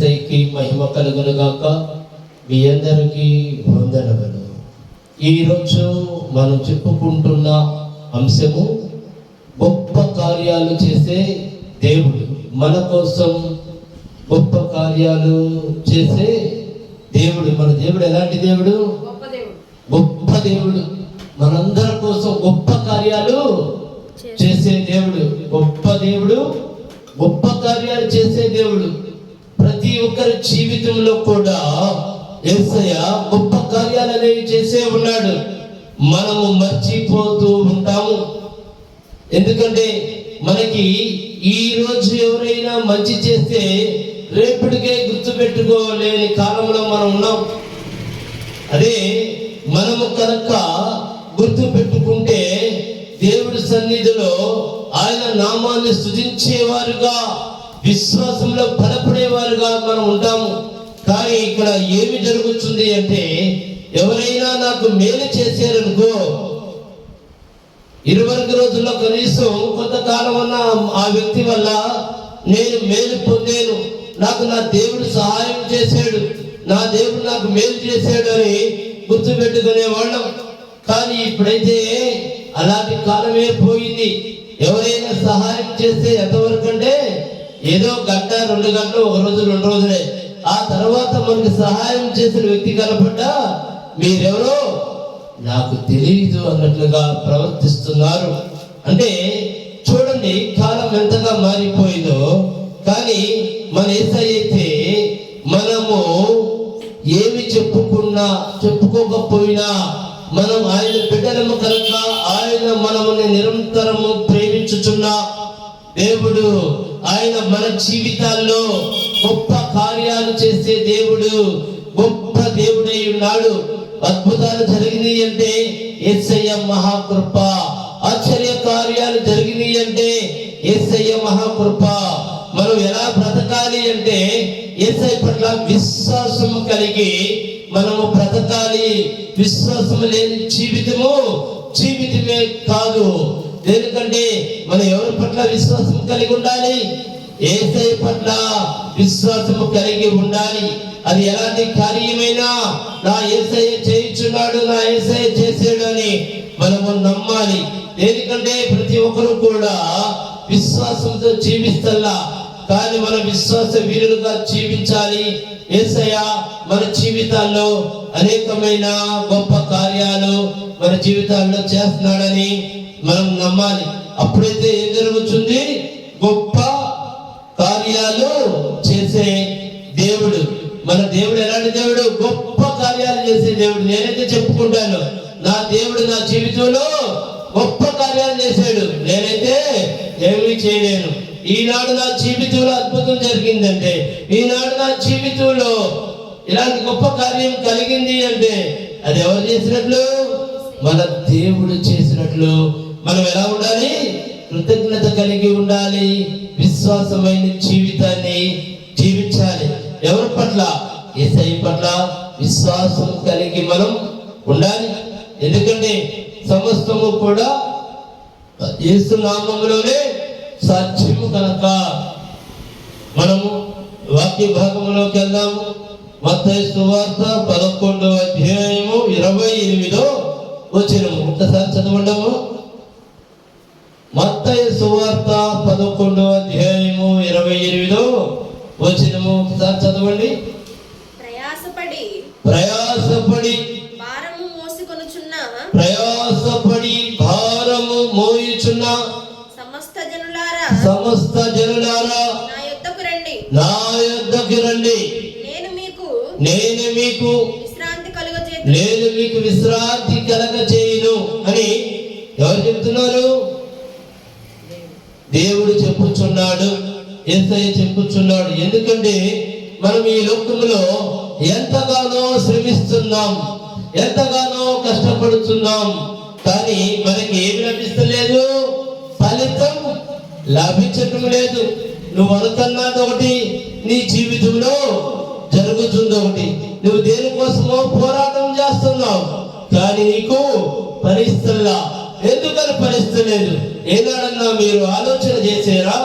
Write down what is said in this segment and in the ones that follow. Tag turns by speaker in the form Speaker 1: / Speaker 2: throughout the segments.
Speaker 1: యేసయ్యకి మహిమ కలుగును గాక. మీ అందరికీ వందనములు. ఈరోజు మనం చెప్పుకుంటున్న అంశము గొప్ప కార్యాలు చేసే దేవుడు. మన కోసం గొప్ప కార్యాలు చేసే దేవుడు. మన దేవుడు ఎలాంటి దేవుడు? గొప్ప దేవుడు. మనందరి కోసం గొప్ప కార్యాలు చేసే దేవుడు. గొప్ప దేవుడు, గొప్ప కార్యాలు చేసే దేవుడు. ప్రతి ఒక్కరి జీవితంలో కూడా యేసయ్య గొప్ప కార్యాలు అనేవి చేసే ఉన్నాడు. మనము మర్చిపోతూ ఉంటాము. ఎందుకంటే మనకి ఈ రోజు ఎవరైనా మంచి చేస్తే రేపటికే గుర్తు పెట్టుకోలేని కాలంలో మనం ఉన్నాం. అదే మనము కనుక గుర్తు పెట్టుకుంటే దేవుడి సన్నిధిలో ఆయన నామాన్ని స్తుతించేవారుగా, విశ్వాసంలో బలపడేవారుగా మనం ఉంటాము. కానీ ఇక్కడ ఏమి జరుగుతుంది అంటే, ఎవరైనా నాకు మేలు చేశారనుకో, 20 రోజుల్లో కనీసం కొంతకాలం ఉన్న ఆ వ్యక్తి వల్ల నేను మేలు పొందాను, నాకు నా దేవుడు సహాయం చేశాడు, నా దేవుడు నాకు మేలు చేశాడు అని గుర్తు పెట్టుకునే వాళ్ళం. కానీ ఇప్పుడైతే అలాంటి కాలమే పోయింది. ఎవరైనా సహాయం చేస్తే ఎంతవరకు అంటే ఏదో గంట 2 గంటలు, 1 రోజు 2 రోజులే. ఆ తర్వాత మనకి సహాయం చేసిన వ్యక్తి కనపడ్డా మీరెవరో నాకు తెలియదు అన్నట్లుగా ప్రవర్తిస్తున్నారు. అంటే చూడండి కాలం ఎంతగా మారిపోయిందో. కానీ మన యేసయ్య అయితే మనము ఏమి చెప్పుకోకపోయినా మనం ఆయన బిడ్డలము కనుక ఆయన మనముని నిరంతరము ప్రేమించుచున్న దేవుడు. ఆయన మన జీవితాల్లో గొప్ప కార్యాలు చేసే దేవుడు, గొప్ప దేవుడై ఉన్నాడు. అద్భుతాలు జరిగినాయి అంటే యేసయ్య మహాకృప, ఆశ్చర్య కార్యాలు జరిగినాయి అంటే యేసయ్య మహాకృప. మనం ఎలా బ్రతకాలి అంటే యేసయ్య పట్ల విశ్వాసం కలిగి మనము బ్రతకాలి. విశ్వాసం లేని జీవితమే కాదు. ఎందుకంటే మనం ఎవరి పట్ల విశ్వాసం కలిగి ఉండాలి? యేసయ్య పట్ల విశ్వాసము కలిగి ఉండాలి. అది ఎలాంటి కార్యమైనా నా యేసయ్య చేయించున్నాడు, నా యేసయ్య చేసాడు అని మనము నమ్మాలి. ఎందుకంటే ప్రతి ఒక్కరు కూడా విశ్వాసంతో జీవిస్తల్లా, కానీ మన విశ్వాస వీరులుగా జీవించాలి. యేసయ్య మన జీవితాల్లో అనేకమైన గొప్ప కార్యాలు మన జీవితాల్లో చేస్తున్నాడని మనం నమ్మాలి. అప్పుడైతే ఏం జరుగుతుంది? గొప్ప కార్యాలు చేసే దేవుడు. మన దేవుడు ఎలాంటి దేవుడు? గొప్ప కార్యాలు చేసే దేవుడు. నేనైతే చెప్పుకుంటాను, నా దేవుడు నా జీవితంలో గొప్ప కార్యాలు చేశాడు, నేనైతే ఏమీ చేయలేను. ఈనాడు నా జీవితంలో అద్భుతం జరిగిందంటే, ఈనాడు నా జీవితంలో ఇలాంటి గొప్ప కార్యం కలిగింది అంటే అది ఎవరు చేసినట్లు? మన దేవుడు చేసినట్లు. మనం ఎలా ఉండాలి? కృతజ్ఞత కలిగి ఉండాలి. విశ్వాసమైన జీవితాన్ని జీవించాలి. ఎవరి పట్ల? యేసయ్య పట్ల విశ్వాసం కలిగి మనం ఉండాలి. ఎందుకంటే సమస్తము కూడా యేసు నామములోనే సాధ్యము కనుక. మనము వాక్య భాగంలోకి వెళ్దాము. మత్తయి సువార్త 11వ అధ్యాయము 28వ వచనము ఒకసారి చదవండము. మత్తయి సువార్త 11వ అధ్యాయము 28వ వచనము ఒకసారి చదవండి. ప్రయాసపడి భారము మోయుచున్న సమస్త జనులారా నా యొద్దకు రండి, నేను మీకు విశ్రాంతి కలగచేయును అని ఎవరు చెప్తున్నారు? దేవుడు చెప్పుచున్నాడు, యేసయ్య చెప్పుచున్నాడు. ఎందుకంటే మనం ఈ లోకంలో ఎంతగానో శ్రమిస్తున్నాం, ఎంతగానో కష్టపడుతున్నాం, కానీ మనకి ఏమి లభిస్తలేదు, ఫలితం లభించటం లేదు. నువ్వు అనుకున్నది ఒకటి, నీ జీవితంలో జరుగుతుంది ఒకటి. నువ్వు దేనికోసమో పోరాటం చేస్తున్నావు, కానీ నీకు ఫలిస్తల్లా. ఎందుకని ఫలిస్తలేదు? ఏనాడన్నా మీరు ఆలోచన చేసారా?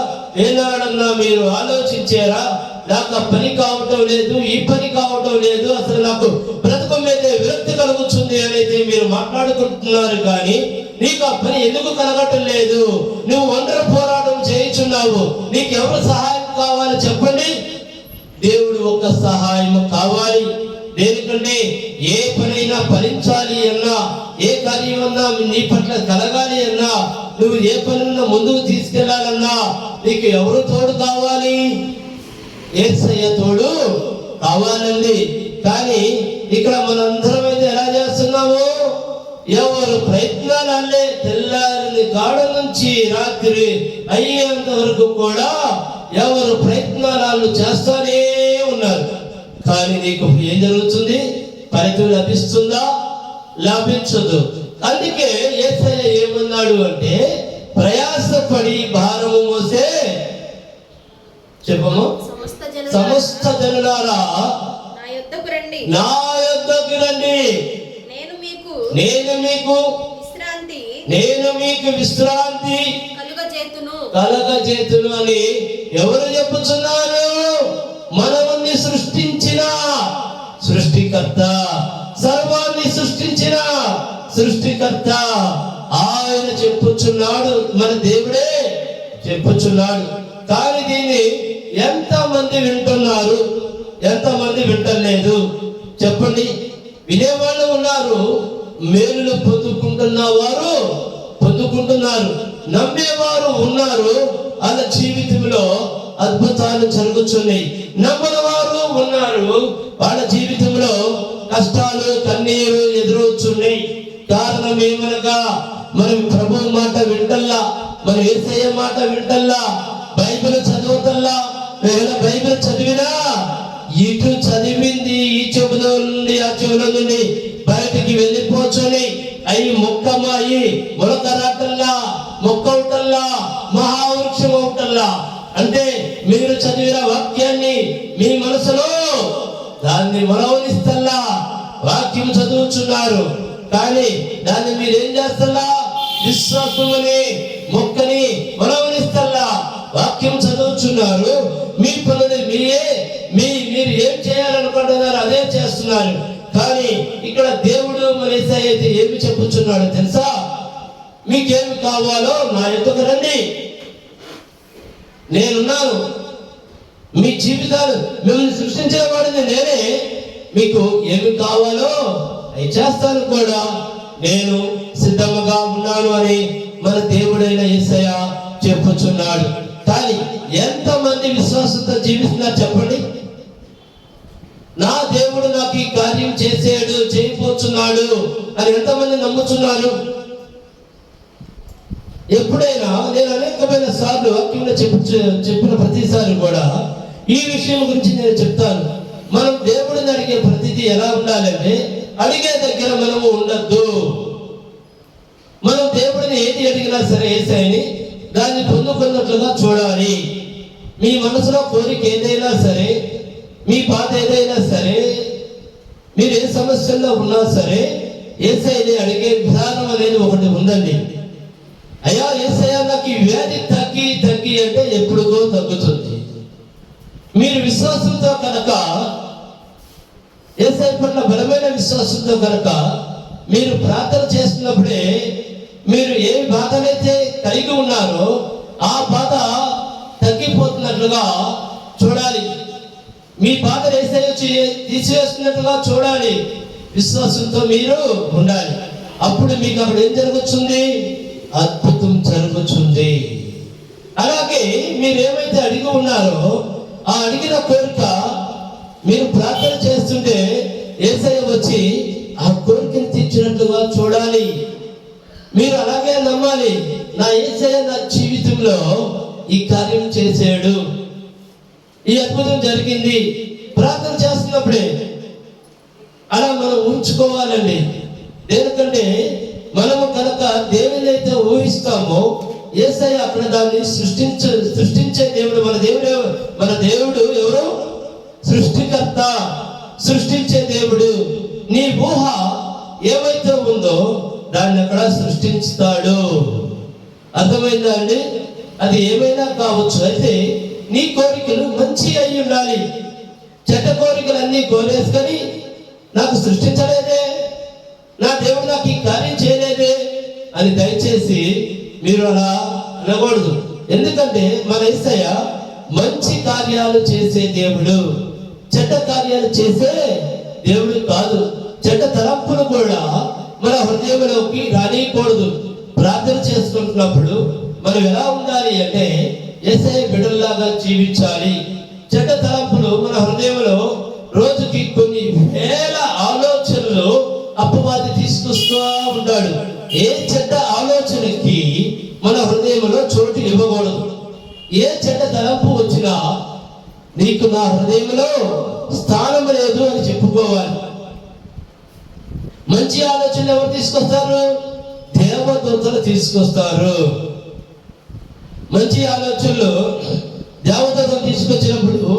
Speaker 1: ఏనాడన్నా మీరు ఆలోచించారా? నాకు ఆ పని కావటం లేదు, ఈ పని కావటం లేదు, అసలు నాకు బ్రతుకు మీద విరక్తి కలుగుతుంది అనేది మీరు మాట్లాడుకుంటున్నారు. కానీ నీకు ఆ పని ఎందుకు కలగటం లేదు? నువ్వు ఒంటరి పోరాటం చేయించున్నావు. నీకెవరు సహాయం కావాలి చెప్పండి? దేవుడు ఒక్క సహాయం కావాలి. దేనికంటే ఏ పనైనా ఫలించాలి అన్నా, ఏ కార్యమన్నా నీ పట్ల కలగాలి అన్నా, నువ్వు ఏ పనున్నా ముందుకు తీసుకెళ్లాలన్నా నీకు ఎవరు తోడు కావాలి? యేసయ్య తోడు కావాలండి. కానీ ఇక్కడ మనందరం అయితే ఎలా చేస్తున్నాము? ఎవరు ప్రయత్నాలే తెల్లారిని కాడ నుంచి రాత్రి అయ్యేంత వరకు కూడా ఎవరు ప్రయత్నాలు చేస్తానే ఉన్నారు. కానీ నీకు ఏం జరుగుతుంది? ఫలితం లభిస్తుందా? లభించదు. అందుకే యేసయ్య ఏమన్నాడు అంటే, ప్రయాసపడి భారము మోసే చెప్పము సమస్త జనులారా నా యొద్దకు రండి, నేను మీకు విశ్రాంతి కలుగజేతును అని ఎవరు చెప్పుచున్నారు? మనల్ని సృష్టించిన సృష్టికర్త, సర్వాన్ని సృష్టించిన సృష్టికర్త ఆయన చెప్పుచున్నాడు, మన దేవుడే చెప్పుచున్నాడు. కానీ దీన్ని ఎంతమంది వింటున్నారు, ఎంతమంది వింటలేదు చెప్పండి? వినేవాళ్ళు ఉన్నారు, మేలులు పొందుకుంటున్నారు, నమ్మేవారు ఉన్నారు, వాళ్ళ జీవితంలో అద్భుతాలు జరుగుతున్నాయి. నమ్మని వారు ఉన్నారు, వాళ్ళ జీవితంలో కష్టాలు కన్నీరు ఎదురవుతున్నాయి. కారణం ఏమనగా మనం ప్రభువు మాట వింటల్లా, మన యేసయ్య మాట వింటల్లా, బైబిల్ చదువుతల్లా. బైబిల్ చదివినా ఇటు చదివింది ఈ చెవులో నుండి ఆ చెవుల నుండి బయటికి వెళ్ళిపోచుని అయి మొక్కమాయి మొలకరాటల్లా, మొక్కవుటల్లా, మహావృక్షం అవుటల్లా. అంటే మీరు చదివిన వాక్యాన్ని మీ మనసులో దాన్ని మనవనిస్తల్లా వాక్యం చదువుచున్నారు. కానీ దాన్ని మీరేం చేస్తల్లా? విశ్వాసమని మొక్కని మనవనిస్తల్లా వాక్యం చదువుచున్నారు. మీ పనులు మీరు ఏం చేయాలనుకుంటున్నారు అదే చేస్తున్నారు. కానీ ఇక్కడ దేవుడు మన యేసయ్య అయితే ఏమి చెప్పుచున్నాడు తెలుసా? మీకేమి కావాలో నా యొద్దకు రండి, నేనున్నాను. మీ జీవితాలు మిమ్మల్ని సృష్టించిన వాడిని నేనే. మీకు ఏమి కావాలో అవి చేస్తాను కూడా, నేను సిద్ధముగా ఉన్నాను అని మన దేవుడైన యేసయ్య చెప్పుచున్నాడు. కానీ ఎంతమంది విశ్వాసంతో జీవిస్తున్నారు చెప్పండి? నా దేవుడు నాకు ఈ కార్యం చేసాడు, చేయబోతున్నాడు అని ఎంతమంది నమ్ముతున్నారు? ఎప్పుడైనా నేను అనేకమైన సార్లు వాక్యంలో చెప్పిన ప్రతిసారి కూడా ఈ విషయం గురించి నేను చెప్తాను. మనం దేవుడిని అడిగే ప్రతిదీ ఎలా ఉండాలంటే, అడిగే దగ్గర మనము ఉండద్దు. మనం దేవుడిని ఏది అడిగినా సరే యేసయ్యని దాన్ని పొందుకున్నట్లుగా చూడాలి. మీ మనసులో కోరిక ఏదైనా సరే, మీ బాధ ఏదైనా సరే, మీరు ఏ సమస్యల్లో ఉన్నా సరే యేసయ్యని అడిగే విధానం అనేది ఒకటి ఉందండి. అయ్యా యేసయ్య నాకు ఈ వ్యాధి తగ్గి అంటే ఎప్పుడుగో తగ్గుతుంది. మీరు విశ్వాసంతో కనుక, యేసయ్య పట్ల బలమైన విశ్వాసంతో కనుక మీరు ప్రార్థన చేస్తున్నప్పుడే మీరు ఏ బాధనైతే కలిగి ఉన్నారో ఆ బాధ తగ్గిపోతున్నట్లుగా చూడాలి. మీ బాధ యేసయ్య తీసివేస్తున్నట్లుగా చూడాలి. విశ్వాసంతో మీరు ఉండాలి. అప్పుడు మీకు అప్పుడు ఏం జరుగుతుంది? అద్భుతం జరుగుతుంది. అలాగే మీరు ఏమైతే అడిగి ఉన్నారో ఆ అడిగిన కోరిక మీరు ప్రార్థన చేస్తుంటే యేసయ్య వచ్చి ఆ కోరికను తీర్చినట్లుగా చూడాలి. మీరు అలాగే నమ్మాలి, నా యేసయ్య నా జీవితంలో ఈ కార్యం చేశాడు, ఈ అద్భుతం జరిగింది. ప్రార్థన చేస్తున్నప్పుడే అలా మనం ఊహించుకోవాలండి. దేనికంటే మనము కనుక దేవుని అయితే ఊహిస్తామో యేసయ్య అక్కడ దాన్ని సృష్టించే దేవుడు. మన దేవుడు ఎవరు? సృష్టికర్త, సృష్టించే దేవుడు. నీ ఊహ ఏమైతే ఉందో దాన్ని అక్కడ సృష్టిస్తాడు. అర్థమైందా అండి? అది ఏమైనా కావచ్చు. అయితే నీ కోరికలు మంచి అయి ఉండాలి. చెడ్డ కోరికలన్నీ కోరేసుకొని నాకు సృష్టించలేదే, నా దేవుడు నాకు ఈ కార్యం చేయలేదే అని దయచేసి మీరు అలా అనకూడదు. ఎందుకంటే మన యేసయ్య మంచి కార్యాలు చేసే దేవుడు, చెడ్డ కార్యాలు చేసే దేవుడు కాదు. చెడ్డ తలంపులు కూడా మన హృదయంలోకి రానియకూడదు. ప్రార్థన చేసుకుంటున్నప్పుడు మనం ఎలా ఉండాలి అంటే యేసయ్య బిడ్డల్లాగా జీవించాలి. చెడ్డ తలంపులు మన హృదయంలో రోజుకి కొన్ని వేల ఆలోచనలు అపవాది తీసుకొస్తూ ఉంటాడు. ఏ చెడ్డ ఆలోచనకి మన హృదయంలో చోటు ఇవ్వకూడదు. ఏ చెడ్డ తలంపు వచ్చినా నీకు నా హృదయంలో స్థానం లేదు అని చెప్పుకోవాలి. మంచి ఆలోచనలు ఎవరు తీసుకొస్తారు? దేవదూతలు తీసుకొస్తారు. మంచి ఆలోచనలు దేవదూతలు తీసుకొచ్చినప్పుడు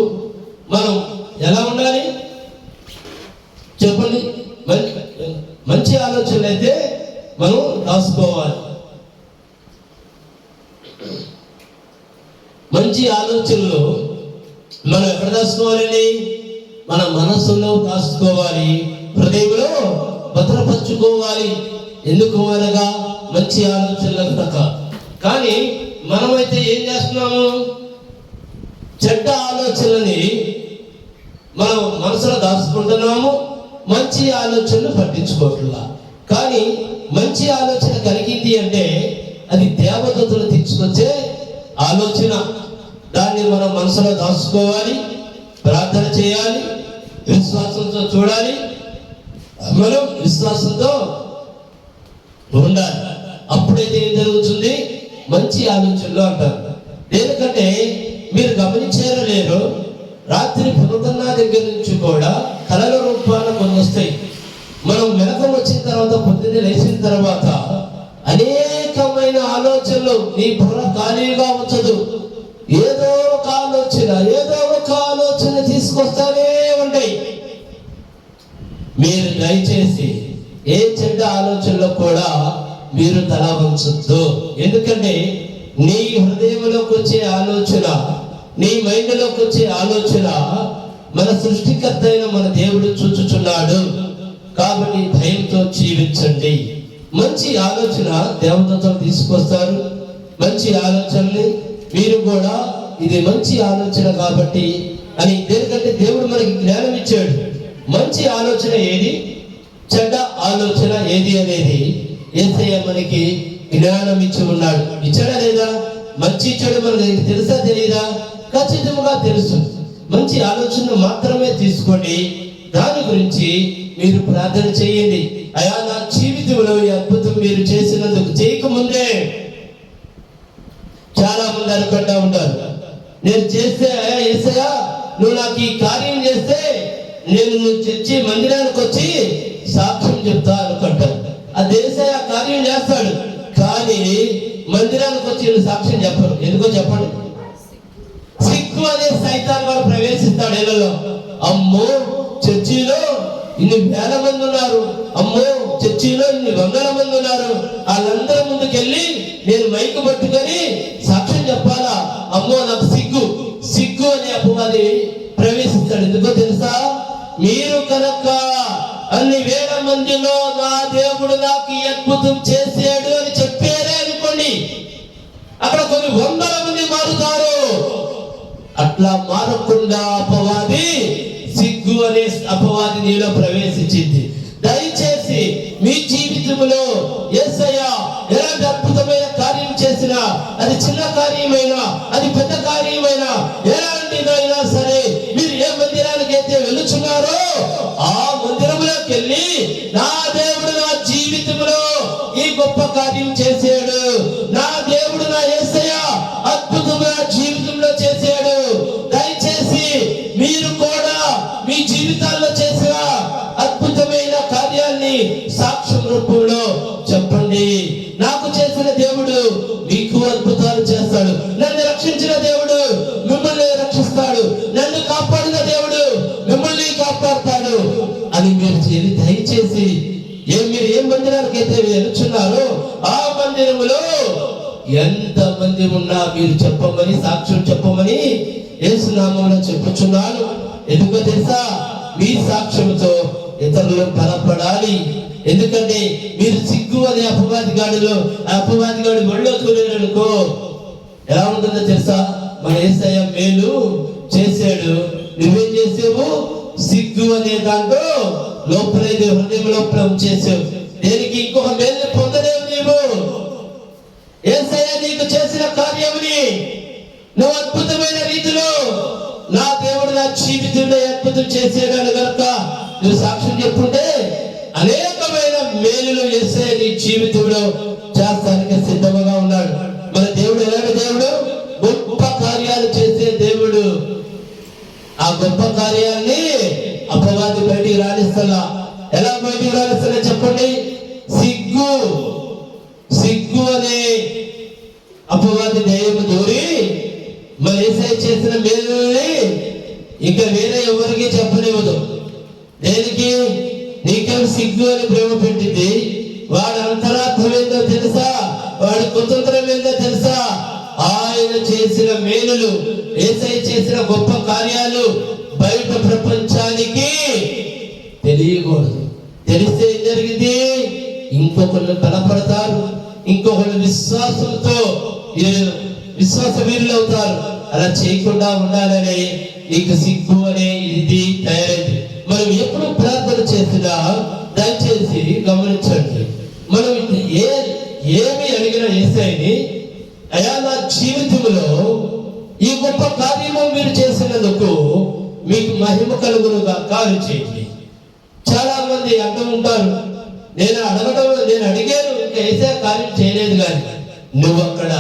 Speaker 1: మనం ఎలా ఉండాలి చెప్పండి? మంచి ఆలోచనలు అయితే మనం రాసుకోవాలి. మంచి ఆలోచనలు మనం ఎక్కడ దాచుకోవాలండి? మన మనస్సులో దాచుకోవాలి, హృదయంలో భద్రపరచుకోవాలి. ఎందుకు అనగా మంచి ఆలోచనలకు తక్క. కానీ మనమైతే ఏం చేస్తున్నాము? చెడ్డ ఆలోచనని మనం మనసులో దాచుకుంటున్నాము, మంచి ఆలోచనలు పట్టించుకోవట్లా. కానీ మంచి ఆలోచన కలిగింది అంటే అది దేవదూతలు తీసుకొచ్చే ఆలోచన. దాన్ని మనం మనసులో దాచుకోవాలి, ప్రార్థన చేయాలి, విశ్వాసంతో చూడాలి, మనం విశ్వాసంతో ఉండాలి. అప్పుడైతే ఏం జరుగుతుంది? మంచి ఆలోచనలు అంటారు. ఎందుకంటే మీరు గమనించారో లేరు, రాత్రి పునరుద్ధరణ దగ్గర నుంచి కూడా కళల రూపాన కొన్ని వస్తాయి. మనం మెలకువ వచ్చిన తర్వాత, పొద్దున్నే లేచిన తర్వాత అనేకమైన ఆలోచనలు నీ బుర్ర ఖాళీగా ఉంచదు. ఏదో ఒక ఆలోచన తీసుకొస్తానే ఉంటాయి. మీరు దయచేసి ఏ చెడ్డ ఆలోచనలో కూడా మీరు తల వంచొద్దు. ఎందుకంటే నీ హృదయంలోకి వచ్చే ఆలోచన, నీ మైండ్లోకి వచ్చే ఆలోచన మన సృష్టికర్త అయిన మన దేవుడు చూచుచున్నాడు. కాబట్టి భయంతో జీవించండి. మంచి ఆలోచన దేవదూతలు తీసుకొస్తారు. మంచి ఆలోచనని మీరు కూడా ఇది మంచి ఆలోచన కాబట్టి అని, ఎందుకంటే దేవుడు మనకి జ్ఞానం ఇచ్చాడు. మంచి ఆలోచన ఏది, చెడ్డ ఆలోచన ఏది అనేది యేసయ్య మనకి జ్ఞానం ఇచ్చి ఉన్నాడు. ఇచ్చాడా లేదా? మంచి చెడు మనకి తెలుసా తెలియదా? ఖచ్చితంగా తెలుసు. మంచి ఆలోచన మాత్రమే తీసుకోండి. దాని గురించి మీరు ప్రార్థన చేయండి. అయా నా జీవితంలో ఈ అద్భుతం మీరు చేసినందుకు, చేయకముందే చాలా మంది అనుకుంటా ఉంటారు, నేను చేస్తే అయా యేసయ్యా నువ్వు నాకు ఈ కార్యం చేస్తే నేను చర్చి మందిరానికి వచ్చి సాక్ష్యం చెప్తా అనుకుంటాను. అది యేసయ్య కార్యం చేస్తాడు, కానీ మందిరానికి వచ్చి సాక్ష్యం చెప్పరు. ఎందుకో చెప్పండి? సిగ్గు అనే సైతాన్ వాడు ప్రవేశిస్తాడు ఇళ్ళలో. అమ్మో చర్చిలో ఇన్ని వేల మంది ఉన్నారు, అమ్మో చర్చిలో ఇన్ని వందల మంది ఉన్నారు, వాళ్ళందరి ముందుకెళ్ళి నేను మైకు పట్టుకొని సాక్ష్యం చెప్పాలా? అమ్మో నాకు సిగ్గు అనే అపవాది ప్రవేశిస్తాడు. ఎందుకో తెలుసా? మీరు కనుక అన్ని వేల మందిలో నా దేవుడు నాకు ఈ అద్భుతం చేసాడు అని చెప్పారే అనుకోండి, అక్కడ కొన్ని వందల మంది మారుతారు. అట్లా మారకుండా అపవాది, సిగ్గు అనే అపవాది నీలో ప్రవేశించింది. దయచేసి మీ జీవితంలో యేసయ్య ఎలాంటి అద్భుతమైన కార్యం చేసినా, అది చిన్న కార్యమైనా అది పెద్ద కార్యమైనా, ఎలాంటిదైనా సరే, మీరు ఏ మందిరానికి అయితే వెళుచున్నారో ఆ మందిరంలోకి వెళ్ళి నా దేవుడు నా జీవితంలో ఈ గొప్ప కార్యం చేశాడు, నా దేవుడు నా యేసయ్య అద్భుతమైన జీవితంలో చేశాడు. దయచేసి మీరు కూడా మీ జీవితాల్లో చేసిన అద్భుతమైన కార్యాన్ని సాక్ష్యం రూపంలో చెప్పండి. నాకు చేసిన దేవుడు మీకు అద్భుతాలు చేస్తాడు, నన్ను రక్షించిన దేవుడు మిమ్మల్ని రక్షిస్తాడు, నన్ను కాపాడిన దేవుడు మిమ్మల్ని కాపాడుతాడు అని మీరు దయచేసి మీరు ఏ మందిరానికి అయితే వెళ్తున్నారో ఆ మందిరములో ఎంత మంది ఉన్నా మీరు చెప్పమని, సాక్ష్యం చెప్పమని యేసు నామములో చెప్పుచున్నాను. ఎందుకో తెలుసా? మీ సాక్ష్యంతో ఇతరులు బలపడాలి. ఎందుకంటే మీరు సిగ్గు అనే అపవాదిగాడి ఒళ్ళో చూడలేరనుకో ఎలా ఉంటుందో తెలుసా? మన యేసయ్య మేలు చేశాడు, నువ్వేం చేసావు? సిగ్గు అనే దాంట్లో లోపల హృదయం లోపల చేసావు. దేనికి? ఇంకొక మేలు పొందలేవు నీవు. యేసయ్య నీకు చేసిన కార్యముని నువ్వు అద్భుతమైన రీతిలో నా దేవుడు నా జీవితంలో అద్భుతం చేసేదాన్ని కనుక నువ్వు సాక్ష్యం చెప్పుంటే అనేకమైన మేలులు యేసయ్య నీ జీవితంలో చేస్తానికి సిద్ధంగా ఉన్నాడు. మన దేవుడు ఎలాంటి దేవుడు? గొప్ప కార్యాలు చేసే దేవుడు. ఆ గొప్ప కార్యాన్ని అపవాది బయటికి రాణిస్తలా. ఎలా బయటికి రాణిస్తలే చెప్పండి? సిగ్గు అనే అపవాది దయ్యము దూరి మన యేసయ్య చేసిన మేలుని ఇంకా వేరే ఎవరికి చెప్పనివ్వదు. దేనికి? నీకేం సిగ్గు అని ప్రేమ పెట్టింది. వాడి అంతరార్థం ఏందో తెలుసా? వాడి కుతంత్రం ఏందో తెలుసా? ఆయన చేసిన మేలులు, యేసయ్య చేసిన గొప్ప కార్యాలు బయట ప్రపంచానికి తెలియకూడదు. తెలిస్తే ఏం జరిగింది? ఇంకొకళ్ళు బలపడతారు, ఇంకొకళ్ళు విశ్వాస వీరులు అవుతారు. అలా చేయకుండా ఉండాలని నీకు సిగ్గు అనే ఇది తయారైంది. మనం ఎప్పుడు ప్రార్థన చేసినా దయచేసి గమనించండి. మనం ఏమి అడిగిన యేసయ్యని, అయా నా జీవితంలో ఈ గొప్ప కార్యము మీరు చేసినందుకు మీకు మహిమ కలుగునుగా కార్యం చేయండి. చాలా మంది అంటూ ఉంటారు, నేను అడిగాను ఇంకా యేసయ్య కార్యం చేయలేదు. కానీ నువ్వు అక్కడ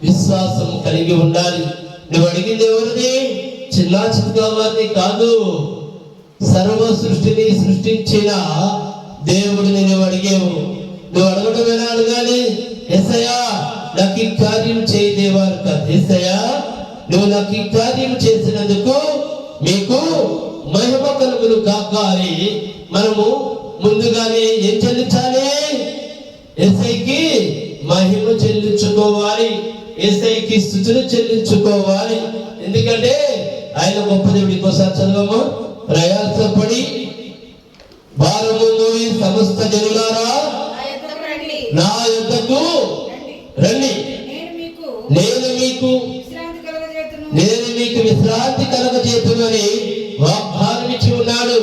Speaker 1: విశ్వాసం కలిగి ఉండాలి. నువ్వు అడిగింది ఎవరిని? చిన్న చిన్నగా వారిని కాదు, సర్వ సృష్టిని సృష్టించిన దేవుడిని నువ్వు అడిగేవు. నువ్వు అడగడం ఎలా అడగాలి? యేసయ్య నాకు ఈ కార్యం చేయదేవారు కాదు. యేసయ్య నువ్వు నాకు ఈ కార్యం చేసినందుకు మీకు మహిమ కలుగును గాక అని మనము ముందుగానే ఏం చెల్లించాలి? యేసయ్యకి మహిమ చెల్లించుకోవాలి, యేసయ్యకి స్తుతులు చెల్లించుకోవాలి. ఎందుకంటే ఆయన గొప్ప దేవుడి కోసం చదవము. ప్రయాసపడి భారము మోయి సమస్త జనులారా నా యొద్దకు రండి, నేను మీకు విశ్రాంతి కలగజేతునని వాగ్దానం ఇచ్చి ఉన్నాడు.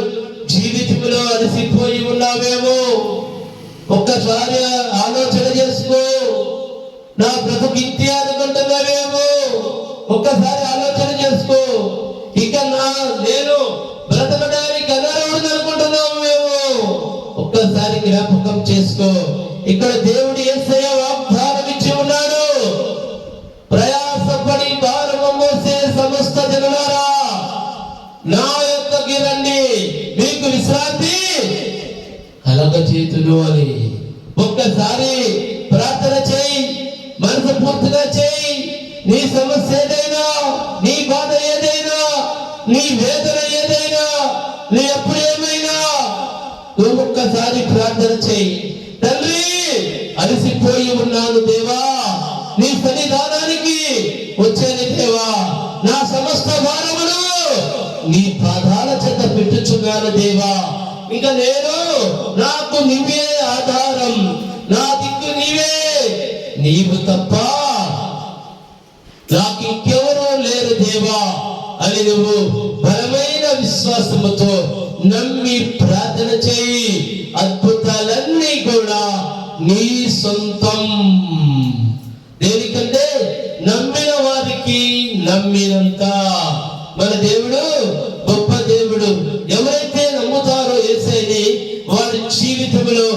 Speaker 1: జీవితంలో అలసిపోయి ఉన్నావేమో, ఒక్కసారి ఆలోచన చేసుకో. నా బ్రతుకు ఇంతే అనుకుంటున్నావేమో, ఒక్కసారి ఆలోచన చేసుకో. ఇక నేను బ్రతకడానికి అనర్హుడిని అనుకుంటున్నావేమో, ఒక్కసారి జ్ఞాపకం చేసుకో. ఇక్కడ దేవుడు యేసయ్య వాగ్దానం ఇచ్చి ఉన్నాడు. ప్రయాసపడి భారము మోసే సమస్త జనులారా నా యొద్దకు రండి, మీకు విశ్రాంతి కలగజేతును అని. ఒక్కసారి ప్రార్థన చేయి, మనసు పూర్తిగా చేయి. నీ సమస్య ఏదైనా, నీ బాధ ఏదైనా, నీ వేదన ఏదైనా, నీ అప్పుడు ఏమైనా నువ్వు ఒక్కసారి ప్రార్థన చేయి. తండ్రి, అలసిపోయి ఉన్నాను దేవా, నీ సన్నిధానానికి వచ్చేది దేవా. నా సమస్త భారమును నీ పాదాల చెంత పెట్టుచున్నాను దేవా. ఇక నేను, నాకు నీవే ఆధారం, నా దిక్కు నీవే, నీవు తప్ప నాకు ఇంకెవరూ లేరు దేవా అని నువ్వు బలమైన విశ్వాసముతో నమ్మి ప్రార్థన చేయి. అద్భుతాలన్నీ కూడా నీ సొంతం. దేనికంటే నమ్మిన వారికి నమ్మినంత. మన దేవుడు గొప్ప దేవుడు. ఎవరైతే నమ్ముతారో యేసయ్యని, వారి జీవితంలో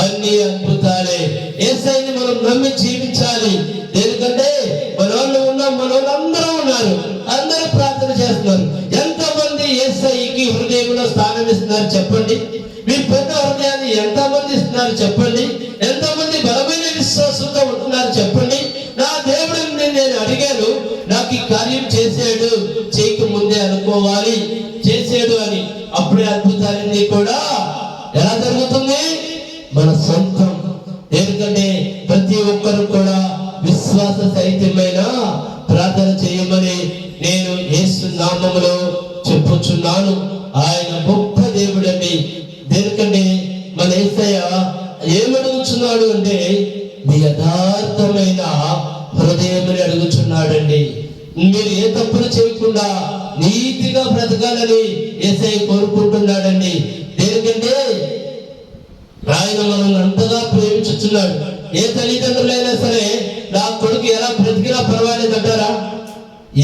Speaker 1: అన్ని అద్భుతాలే. యేసయ్యని మనం నమ్మి జీవించాలి. దేనికంటే మనోళ్ళందరూ ఉన్నారు, అందరూ ప్రార్థన చేస్తున్నారు. ఎంతమంది యేసయ్యకి హృదయంలో స్థానం ఇస్తున్నారు చెప్పండి? మీ పెద్ద హృదయాన్ని ఎంతమంది ఇస్తున్నారు చెప్పండి? ఎంతమంది బలమైన విశ్వాసంతో ఉంటున్నారు చెప్పండి? నా దేవుడిని నేను అడిగాను, నాకు ఈ కార్యం చేశాడు, చేయక ముందే అనుకోవాలి చేశాడు అని. అప్పుడే అద్భుతాలన్నీ కూడా ఎలా జరుగుతుంది? మన సొంతం. ఎందుకంటే ప్రతి ఒక్కరు కూడా విశ్వాస సహితమైన ప్రార్థన చేయమని నేను చెప్పుచున్నాను. ఆయన గొప్ప దేవుడండి. దేనికంటే మన యేసయ్య ఏమడుగుచున్నాడు అంటే మీ యథార్థమైన హృదయమని అడుగుచున్నాడండి. మీరు ఏ తప్పులు చేయకుండా నీతిగా బ్రతకాలని యేసయ్య కోరుకుంటున్నాడండి. దేనికంటే ఆయన మనల్ని అంతగా ప్రేమించుచున్నాడు. ఏ తల్లిదండ్రులైనా సరే నా కొడుకు ఎలా బ్రతికినా పర్వాలేదు అంటారా?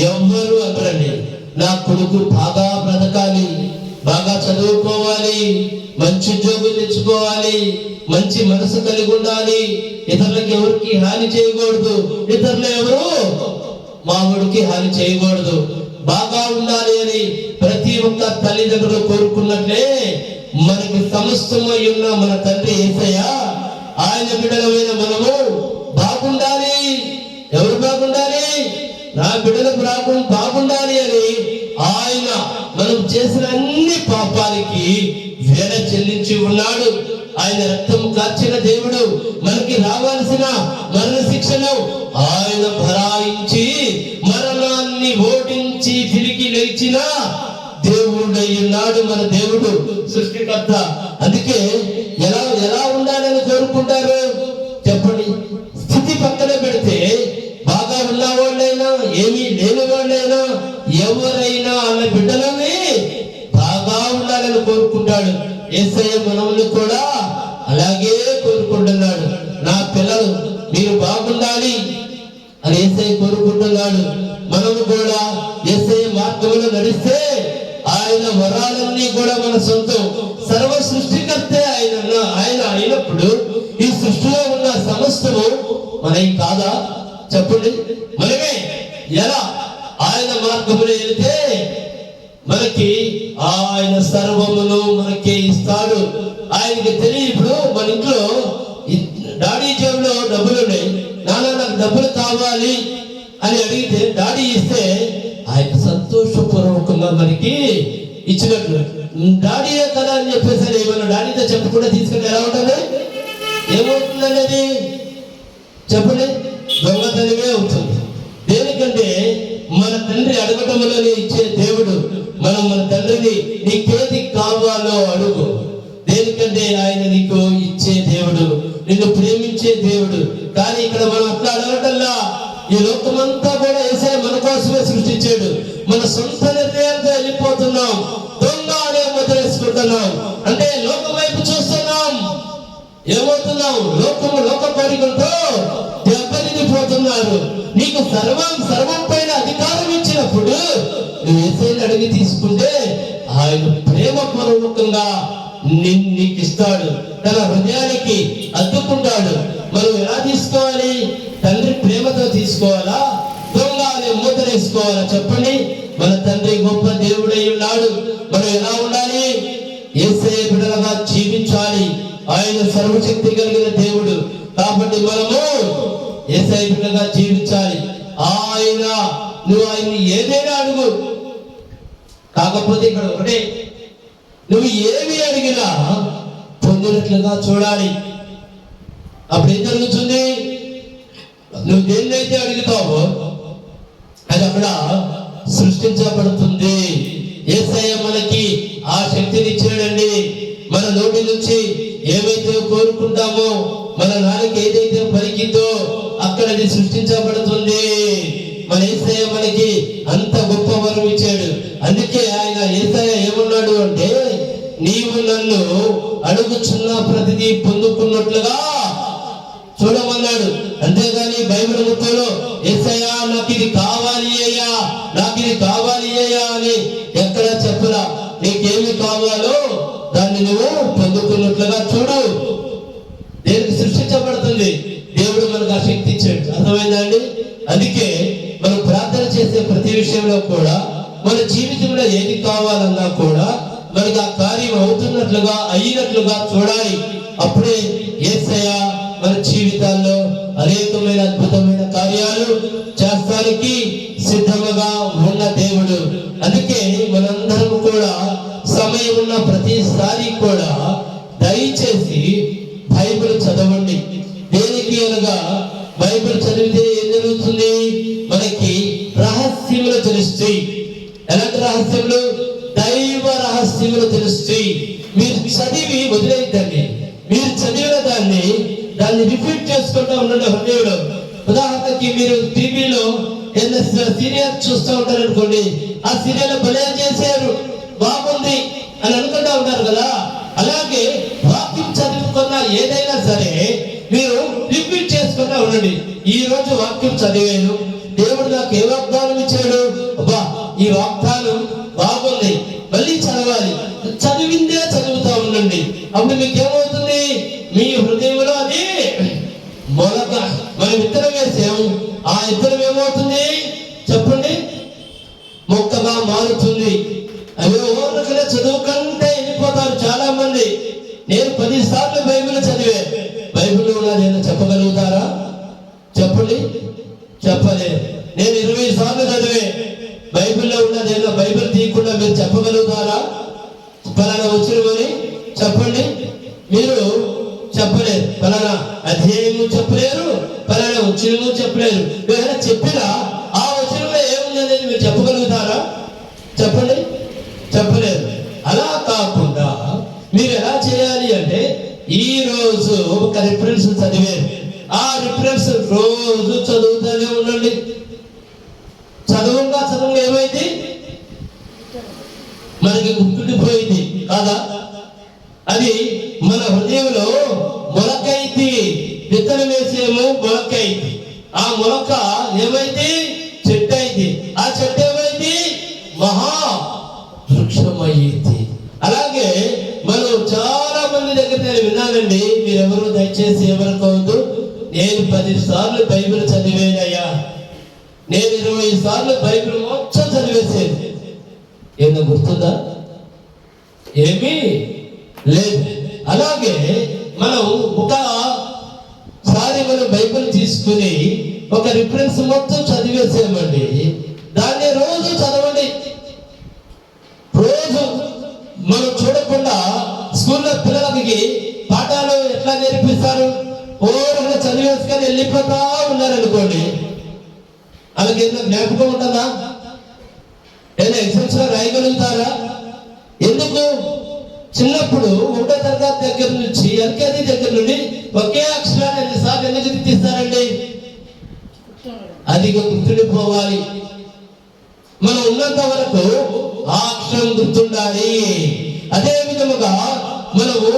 Speaker 1: ఎవ్వరు అనరండి. నా కొడుకు బాగా బ్రతకాలి, బాగా చదువుకోవాలి, మంచి ఉద్యోగం తెచ్చుకోవాలి, మంచి మనసు కలిగి ఉండాలి, ఇతరులకు ఎవరికి హాని చేయకూడదు, ఇతరులు ఎవరు మామూడికి హాని చేయకూడదు, బాగా ఉండాలి అని ప్రతి ఒక్క తల్లిదండ్రులు కోరుకున్నట్లే మనకి సమస్తమై ఉన్న మన తండ్రి యేసయ్య ఆయన బిడ్డలమైన మనము బాగుండాలి. ఎవరు బాగుండాలి? నా బిడ్డలకు బాగుండాలి అని ఆయన మనం చేసిన అన్ని పాపాలకి వేల చెల్లించి ఉన్నాడు. ఆయన రక్తం కార్చిన దేవుడు మనకి రావాల్సిన మరణ శిక్షను ఆయన భరాయించి మరణాన్ని ఓడించి తిరిగి లేచిన దేవుడై ఉన్నాడు మన దేవుడు, సృష్టికర్త. అందుకే ఎలా ఉండాలని కోరుకుంటారు చెప్పండి? స్థితి పక్కన పెడితే బాగా ఉన్న వాళ్ళైనా ఏమీ లేని వాళ్ళైనా ఎవరైనా అన్న బిడ్డలని బాగా ఉండాలని కోరుకుంటాడు. యేసయ్య మనల్ని కూడా అలాగే కోరుకుంటున్నాడు. నా పిల్లలు మీరు బాగుండాలి అని యేసయ్య కోరుకుంటున్నాడు. మనము కూడా యేసయ్య మార్గంలో నడిస్తే ఆయన వరాలన్నీ కూడా మన సొంతం. సర్వ సృష్టికర్తే ఆయన అయినప్పుడు ఈ సృష్టిలో ఉన్న సమస్తము మనకి కాదా చెప్పండి? మనమే. ఎలా? ఆయన మార్గంలో వెళితే మనకి ఆయన సర్వమును మనకి ఇస్తాడు. ఆయనకి తెలియ. ఇప్పుడు మన ఇంట్లో డాడీ జేబులో డబ్బులు ఉన్నాయి, నాన్న నాకు డబ్బులు కావాలి అని అడిగితే డాడీ ఇస్తే ఆయన సంతోషపూర్వకంగా మనకి ఇచ్చినట్లు. డాడీయే కదా అని చెప్పేసి ఏమన్నా డాడీతో చెప్పకుండా తీసుకుంటే ఎలా ఉంటుంది? ఏమవుతుందండి అది చెప్పండి? దొంగతనమే అవుతుంది. దేనికంటే మన తండ్రి అడగటంలోనే ఇచ్చే దేవుడు. మనం మన తండ్రిని నీకేది కావాలో అడుగు. దేనికంటే ఆయన నీకు ఇచ్చే దేవుడు, నిన్ను ప్రేమించే దేవుడు. కానీ ఇక్కడ మనం అట్లా అడగటల్లా. ఈ లోకమంతా కూడా యేసయ్య మన కోసమే సృష్టించాడు. మన సొంత నిర్ణయాలతో వెళ్ళిపోతున్నాం, దొంగ అనే ముద్రేసుకుంటున్నాం. అంటే లోకం వైపు చూస్తున్నాం, ఏమవుతున్నాం? లోక కోరికలతో దెబ్బతిపోతున్నారు. నీకు సర్వం పైన అధికారం ఇచ్చినప్పుడు నువ్వు యేసయ్యని అడిగి తీసుకుంటే ఆయన ప్రేమపూర్వకంగా నీకు ఇస్తాడు, తన హృదయానికి అద్దుకుంటాడు. మనం ఎలా తీసుకోవాలి? తండ్రి ప్రేమతో తీసుకోవాలా, దొంగ అనే ముద్ర వేసుకోవాలా చెప్పండి? మన తండ్రి గొప్ప దేవుడై ఉన్నాడు. మనం ఎలా ఉండాలి? యేసయ్య బిడ్డలుగా జీవించాలి. ఆయన సర్వశక్తి కలిగిన దేవుడు కాబట్టి మనము యేసయ్య బిడ్డలుగా జీవించాలి. నువ్వు ఆయన్ని ఏదైనా అడుగు. కాకపోతే ఇక్కడ ఒకటే, నువ్వు ఏమి అడిగినా పొందినట్లుగా చూడాలి. అప్పుడు ఏం జరుగుతుంది? నువ్వు దేన్నైతే అడుగుతావో అది అక్కడ సృష్టించబడుతుంది. యేసయ్య మనకి ఆ శక్తిని ఇచ్చాడండి. మన నోటి నుంచి ఏమైతే కోరుకుంటామో, మన నాలుక ఏదైతే పలికిందో అక్కడ అది సృష్టించబడుతుంది. మన యేసయ్య మనకి అంత గొప్ప వరం ఇచ్చాడు. అందుకే ఆయన యేసయ్య ఏమన్నాడు అంటే, నీవు నన్ను అడుగుచున్న ప్రతిదీ పొందుకున్నట్లుగా చూడమన్నాడు. అంతేగాని బైబిల్ మొత్తంలో యేసయ్య నాకు ఇది కావాలి అయ్యా, నాకు ఇది కావాలి అయ్యా అని ఎక్కడ చెప్పరా. నీకేమి కావాలో దాన్ని నువ్వు పొందుకున్నట్లుగా చూడు. దేనికి సృష్టించబడుతుంది? దేవుడు మనకు ఆ శక్తి ఇచ్చాడు. అర్థమైందా అండి? అందుకే మనం ప్రార్థన చేసే ప్రతి విషయంలో కూడా మన జీవితంలో ఏది కావాలన్నా కూడా మనకి ఆ కార్యం అవుతున్నట్లుగా అయినట్లుగా చూడాలి. అప్పుడే యేసయ్య మన జీవితాల్లో అనేకమైన అద్భుతమైన కార్యాలు చేస్తానికి సిద్ధముగా ఉన్న దేవుడు. అందుకే మనందరం కూడా సమయం ఉన్న ప్రతిసారి కూడా దయచేసి బైబిల్ చదవండి. దేనికి అనగా బైబిల్ చదివితే ఏం జరుగుతుంది? మనకి రహస్యములు తెలుస్తాయి. ఎలాంటి రహస్యములు? దైవ చదివిన తెలుస్తాయి. మీరు చదివి వదిలేద్దండి. మీరు చదివిన దాన్ని రిపీట్ చేసుకుంటూ ఉండండి హృదయంలో. ఉదాహరణకి మీరు టీవీలో సీరియల్ చూస్తూ ఉంటారు అనుకోండి, ఆ సీరియల్ భలే చేశారు, బాగుంది అని అనుకుంటూ ఉంటారు కదా. అలాగే వాక్యం చదువుకున్న ఏదైనా సరే మీరు రిపీట్ చేసుకుంటూ ఉండండి. ఈ రోజు వాక్యం చదివాను, దేవుడు నాకు ఏ వాగ్దానం ఇచ్చాడు, అబ్బా ఈ వాగ్దానం బాగుంది, మళ్ళీ చదవాలి. చదివిందే చదువుతా ఉండండి. అప్పుడు మీకు ఏమవుతుంది, మీ హృదయంలో అది మొలక. మనం విత్తనం వేసాము, ఆ విత్తనం ఏమవుతుంది చెప్పండి, మొక్కగా మారుతుంది. అవి ఓరకనే చదువుకుంటే వెళ్ళిపోతారు చాలా మంది. నేను 10 సార్లు బైబిల్ చదివే, బైబిల్లో ఉన్నది ఏదో చెప్పగలుగుతారా చెప్పండి, చెప్పలేదు. నేను 20 సార్లు చదివే, బైబిల్లో ఉన్నది ఏదో బైబిల్ తీయకుండా మీరు చెప్పగలుగుతారా? ఫలానా వచ్చినమని చెప్పండి, మీరు చెప్పలేరు. ఫలానా అధ్యాయము చెప్పలేరు, ఫలానా వచ్చినము చెప్పలేరు. ఏదైనా చెప్పినా ఆ వచనంలో ఏముంది అనేది మీరు చెప్పగలుగుతారా చెప్పండి, చెప్పలేరు. అలా కాకుండా మీరు ఎలా చేయాలి అంటే, ఈ రోజు ఒక రిఫరెన్స్ చదివారు, ఆ రిఫరెన్స్ రోజు చదువుతూనే ఉండండి. చదువుగా ఏమైంది మనకి గుర్తుండిపోయింది కాదా? అది మన హృదయంలో మొలకైంది. విత్తనం వేసేమో మొలకైంది, ఆ మొలక ఏమైంది చెట్టు అయింది, ఆ చెట్టు ఏమైంది మహా వృక్షమైంది. అలాగే మనం చాలా మంది దగ్గర నేను విన్నానండి, మీరెవరు దయచేసి ఎవరికోవద్దు, నేను 10 సార్లు బైబిల్ చదివేనయ్యా, నేను 20 సార్లు బైబిల్ మొత్తం చదివేసేది. ఏమన్నా గుర్తుందా? ఏమీ లేదు. అలాగే మనం ఒకసారి మనం బైబిల్ తీసుకుని ఒక రిఫరెన్స్ మొత్తం చదివేసామండి, దాన్ని రోజు చదవండి. రోజు మనం చూడకుండా స్కూల్లో పిల్లలకి పాఠాలు ఎట్లా నేర్పిస్తారు, ఓరగా చదివేసుకొని వెళ్ళిపోతా ఉన్నారనుకోండి, వాళ్ళకి ఏదో జ్ఞాపకం ఉంటుందా? ఏదైనా ఎగ్జామ్స్ లో రాయగలుగుతారా? ఎందుకు? చిన్నప్పుడు 1వ తరగతి దగ్గర నుంచి ఎల్కేజీ దగ్గర నుండి ఒకే అక్షరాన్ని ఎన్నిసార్లు ఎందుకు తీస్తారండి? అది గుర్తుండిపోవాలి. మనం ఉన్నంత వరకు ఆ అక్షరం గుర్తుండాలి. అదే విధముగా మనము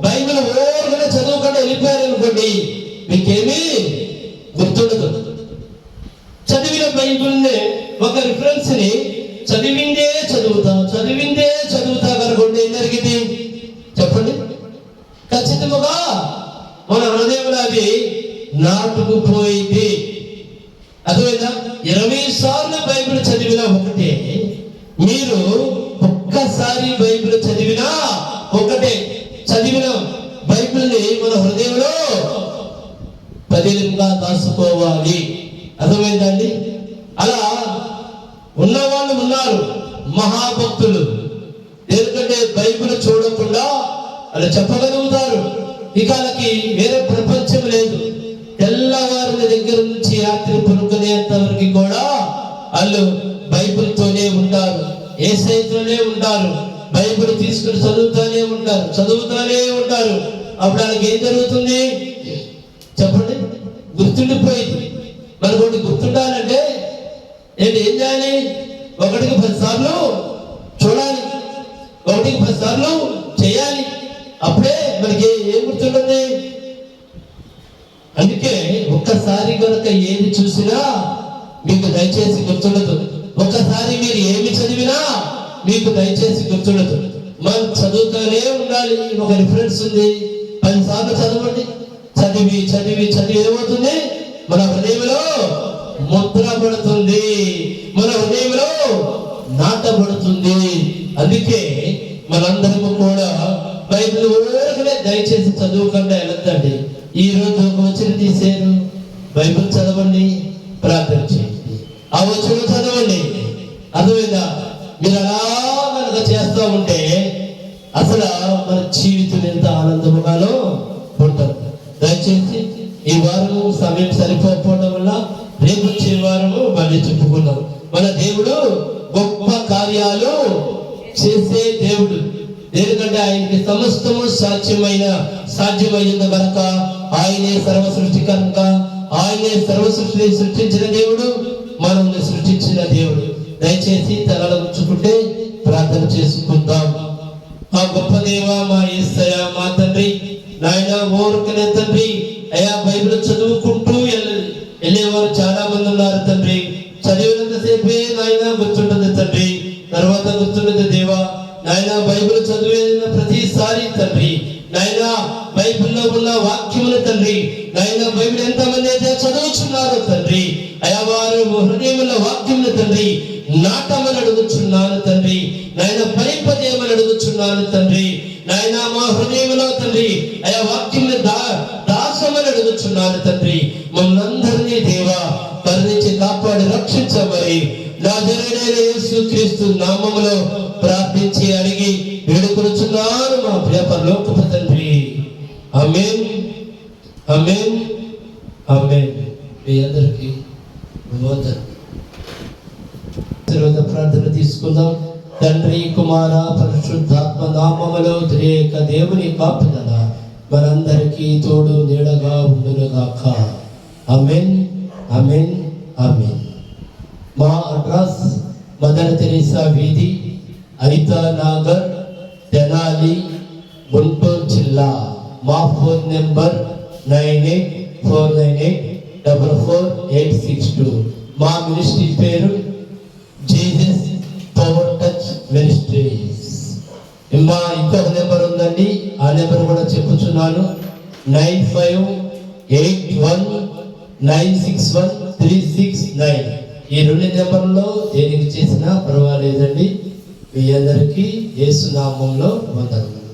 Speaker 1: బైబిల్ ఓరగానే చదువుకుంటూ వెళ్ళిపోయారనుకోండి, మీకేమీ గుర్తుండదు. చదివిన బైబిల్ని ఒక రిఫరెన్స్ ని చదివిందే చదువుతా కనుకోండి, ఏం జరిగింది చెప్పండి? ఖచ్చితంగా మన హృదయంలో అది నాటుకుపోయింది. అర్థమైందా? 20 సార్లు బైబిల్ చదివినా ఒకటే, మీరు ఒక్కసారి బైబిల్ చదివినా ఒకటే. చదివిన బైబిల్ని మన హృదయంలో పదిలంగా దాచుకోవాలి. అర్థమైందండి? అలా ఉన్నవాళ్ళు ఉన్నారు మహాభక్తులు, ఎందుకంటే బైబిల్ చూడకుండా అలా చెప్పగలుగుతారు. ఇక వాళ్ళకి వేరే ప్రపంచం లేదు. తెల్లవారి దగ్గర నుంచి రాత్రి పడుకునేంత వరకు కూడా వాళ్ళు బైబిల్తోనే ఉంటారు, యేసయ్యతోనే ఉంటారు. బైబిల్ తీసుకుని చదువుతూనే ఉంటారు. అప్పుడు వాళ్ళకి ఏం జరుగుతుంది చెప్పండి? గుర్తుండిపోయింది. మనకు ఒకటి గుర్తుండాలంటే ఏం చేయాలి? 1కి 10 సార్లు చూడాలి, 1కి 10 సార్లు చేయాలి. అప్పుడే మనకి ఏం గుర్తుంటుంది. అందుకే ఒక్కసారి కనుక ఏది చూసినా మీకు దయచేసి గుర్తుండదు. ఒక్కసారి మీరు ఏమి చదివినా మీకు దయచేసి గుర్తుండదు. మనం చదువుతూనే ఉండాలి. ఒక రిఫరెన్స్ ఉంది, 10 సార్లు చదవండి. చదివి ఏమవుతుంది? మన హృదయంలో ముద్ర పడుతుంది, మన హృదయంలో నాటబడుతుంది. అందుకే మనందరము కూడా బైబిల్ ఊరకనే దయచేసి చదువుకుండా వెళ్ళొద్దండి. ఈ రోజు ఒక వచనం తీసేరు, బైబిల్ చదవండి, ప్రార్థన చేయండి, ఆ వచనం చదవండి. అర్థమైందా? మీరు అలా కనుక చేస్తూ ఉంటే అసలు మన జీవితం ఎంత ఆనందముగానో ఉంటుంది. దయచేసి ఈ వారము సమయం సరిపోకపోవడం వల్ల రేపు వచ్చే వారము మళ్ళీ చెప్పుకున్నాం. మన దేవుడు గొప్ప కార్యాలు చేసే దేవుడు. ఎందుకంటే ఆయనకి సమస్తము సాధ్యమైంది కనుక ఆయనే సర్వ సృష్టి కనుక ఆయనే సర్వ సృష్టిని సృష్టించిన దేవుడు, మనల్ని సృష్టించిన దేవుడు. దయచేసి తలలో ఉంచుకుంటే ప్రార్థన చేసుకుందాం. ఆ గొప్ప దేవ, మా యేసయ్య, మా తండ్రి, నాయన ఓరుకనే తండ్రి, అయ్యా బైబిల్ చదువుకుంటూ వెళ్ళేవారు చాలా మంది ఉన్నారు తండ్రి. చదివినంతసేపే నాయన గుర్తుంటుంది తండ్రి, తర్వాత గుర్తుండదు దేవా. నాయన బైబిల్ చదివిన ప్రతిసారి తండ్రి, నాయన బైబిల్లో ఉన్న వాక్యములు తండ్రి, నాయన బైబిల్ ఎంతమంది అయితే చదువుచున్నారు తండ్రి, అయా వారు హృదయముల వాక్యములు తండ్రి నాటమని అడుగుచున్నాను తండ్రి, నాయన పరిపదేమని అడుగుచున్నాను తండ్రి. నాయన మా హృదయంలో తండ్రి అయా వాక్యములు దాసమని అడుగుచున్నాను తండ్రి. మమ్మల్ని అందరినీ దేవా కరుణించి కాపాడి రక్షించమని నజరేయుడైన యేసుక్రీస్తు నామములో ప్రార్థించి అడిగి వేడుకొనుచున్నాను మా ప్రియ పరలోకపు తండ్రి. ఆమేన్, ఆమేన్, ఆమేన్. మీ అందరికీ ప్రార్థన తీసుకుందాం. తండ్రి, కుమార, పరిశుద్ధాత్మ నామములో త్రియేక దేవుని కాపుదల మనందరికీ తోడు నీడగా ఉండునుగాక. ఆమేన్, ఆమేన్, ఆమేన్. మా అడ్రస్ మదర్ తెరీసా వీధి, ఐతా నగర్, తెనాలి, గుంటూరు జిల్లా. మా ఫోన్ నెంబర్ 9849844862. మా మినిస్ట్రీ పేరు జీసస్ పవర్ టచ్ మినిస్ట్రీస్. మా ఇంకొక నెంబర్ ఉందండి, ఆ నెంబర్ కూడా చెప్పుచున్నాను. 9581961369. ఈ 2 నెంబర్లో దేనికి చేసినా పర్వాలేదండి. మీ అందరికీ యేసు నామములో వందనాలు.